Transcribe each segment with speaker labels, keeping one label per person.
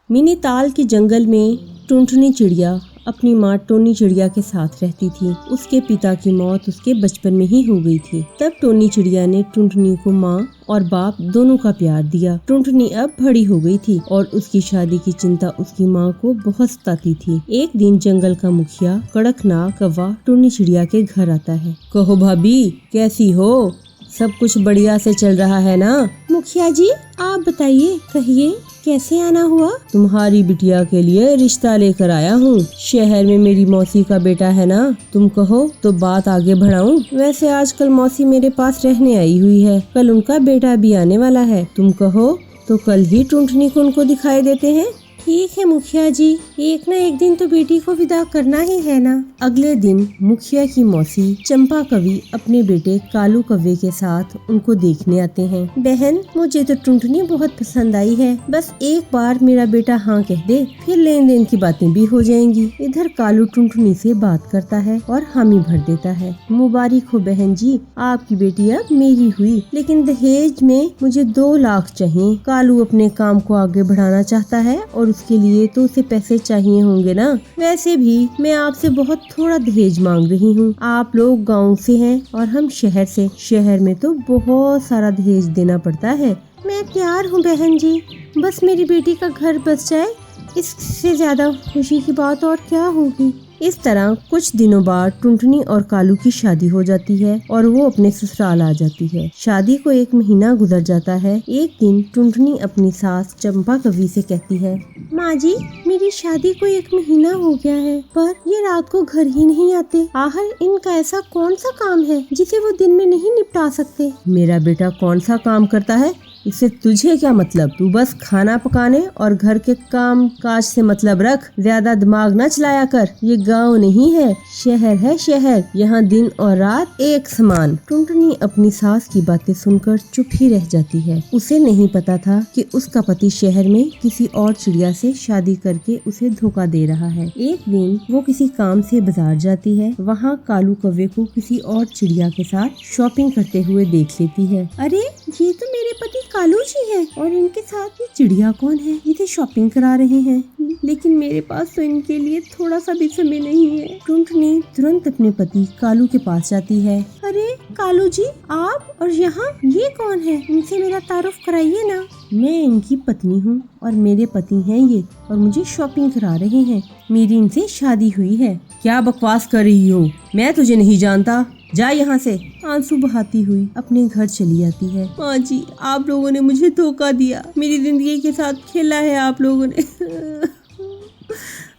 Speaker 1: मिनीताल के जंगल में टुनटुनी चिड़िया अपनी माँ टोनी चिड़िया के साथ रहती थी। उसके पिता की मौत उसके बचपन में ही हो गई थी। तब टोनी चिड़िया ने टुनटुनी को माँ और बाप दोनों का प्यार दिया। टुनटुनी अब बड़ी हो गई थी और उसकी शादी की चिंता उसकी माँ को बहुत सताती थी। एक दिन जंगल का मुखिया कड़कनाक कौवा टोनी चिड़िया के घर आता है। कहो भाभी, कैसी हो? सब कुछ बढ़िया से चल रहा है ना? मुखिया जी, आप बताइए, कहिए कैसे आना हुआ? तुम्हारी बिटिया के लिए रिश्ता लेकर आया हूँ। शहर में मेरी मौसी का बेटा है ना, तुम कहो तो बात आगे बढ़ाऊं। वैसे आजकल मौसी मेरे पास रहने आई हुई है, कल उनका बेटा भी आने वाला है। तुम कहो तो कल ही टुनटुनी को उनको दिखाई देते हैं। ठीक है मुखिया जी, एक न एक दिन तो बेटी को विदा करना ही है ना। अगले दिन मुखिया की मौसी चंपा कवि अपने बेटे कालू कौवे के साथ उनको देखने आते हैं। बहन, मुझे तो टुनटुनी बहुत पसंद आई है, बस एक बार मेरा बेटा हाँ कह दे, फिर लेन देन की बातें भी हो जाएंगी। इधर कालू टुनटुनी से बात करता है और हामी भर देता है। मुबारक हो बहन जी, आपकी बेटी अब मेरी हुई, लेकिन दहेज में मुझे 2 लाख चाहिए। कालू अपने काम को आगे बढ़ाना चाहता है और उसके लिए तो उसे पैसे चाहिए होंगे ना। वैसे भी मैं आपसे बहुत थोड़ा दहेज मांग रही हूँ। आप लोग गांव से हैं और हम शहर से। शहर में तो बहुत सारा दहेज देना पड़ता है। मैं तैयार हूँ बहन जी, बस मेरी बेटी का घर बस जाए, इससे ज्यादा खुशी की बात और क्या होगी। इस तरह कुछ दिनों बाद टुनटुनी और कालू की शादी हो जाती है और वो अपने ससुराल आ जाती है। शादी को 1 महीना गुजर जाता है। एक दिन टुनटुनी अपनी सास चंपा कवि से कहती है, माँ जी, मेरी शादी को 1 महीना हो गया है, पर ये रात को घर ही नहीं आते। आखिर इनका ऐसा कौन सा काम है जिसे वो दिन में नहीं निपटा सकते? मेरा बेटा कौन सा काम करता है, इससे तुझे क्या मतलब? तू बस खाना पकाने और घर के काम काज से मतलब रख। ज्यादा दिमाग न चलाया कर। ये गांव नहीं है, शहर है शहर। यहाँ दिन और रात एक समान। टुनटुनी अपनी सास की बातें सुनकर चुप ही रह जाती है। उसे नहीं पता था कि उसका पति शहर में किसी और चिड़िया से शादी करके उसे धोखा दे रहा है। एक दिन वो किसी काम से बाजार जाती है। वहाँ कालू कौवे को किसी और चिड़िया के साथ शॉपिंग करते हुए देख लेती है। अरे, ये तो मेरे पति कालू जी है और इनके साथ ये चिड़िया कौन है? ये तो शॉपिंग करा रहे हैं, लेकिन मेरे पास तो इनके लिए थोड़ा सा भी समय नहीं है। टुनटुनी तुरंत अपने पति कालू के पास जाती है। अरे कालू जी, आप और यहाँ ये कौन है? इनसे मेरा तारुफ कराइए ना। मैं इनकी पत्नी हूँ और मेरे पति हैं ये, और मुझे शॉपिंग करा रहे हैं। मेरी इनसे शादी हुई है। क्या बकवास कर रही हो? मैं तुझे नहीं जानता, जा यहाँ से। आंसू बहाती हुई अपने घर चली जाती है। माँ जी, आप लोगों ने मुझे धोखा दिया, मेरी जिंदगी के साथ खेला है आप लोगों ने।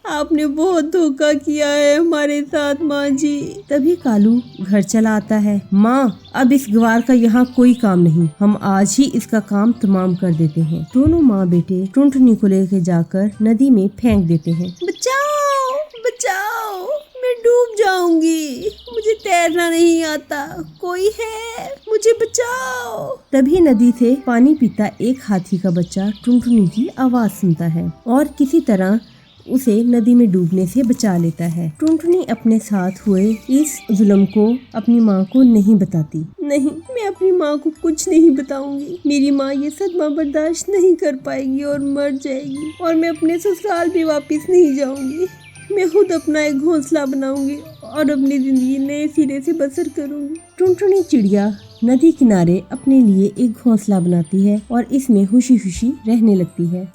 Speaker 1: आपने बहुत धोखा किया है हमारे साथ माँ जी। तभी कालू घर चला आता है। माँ, अब इस गवार का यहाँ कोई काम नहीं, हम आज ही इसका काम तमाम कर देते हैं। दोनों माँ बेटे टुनटुनी को लेकर जाकर नदी में फेंक देते हैं। बचाओ बचाओ, मैं डूब जाऊंगी, मुझे तैरना नहीं आता, कोई है, मुझे बचाओ। तभी नदी से पानी पीता एक हाथी का बच्चा टुनटुनी की आवाज सुनता है और किसी तरह उसे नदी में डूबने से बचा लेता है। टुनटुनी अपने साथ हुए इस जुल्म को अपनी माँ को नहीं बताती। नहीं, मैं अपनी माँ को कुछ नहीं बताऊंगी। मेरी माँ ये सदमा बर्दाश्त नहीं कर पाएगी और मर जाएगी, और मैं अपने ससुराल भी वापस नहीं जाऊंगी। मैं खुद अपना एक घोंसला बनाऊंगी और अपनी जिंदगी नए सिरे से बसर करूंगी। टुनटुनी चिड़िया नदी किनारे अपने लिए एक घोंसला बनाती है और इसमें खुशी खुशी रहने लगती है।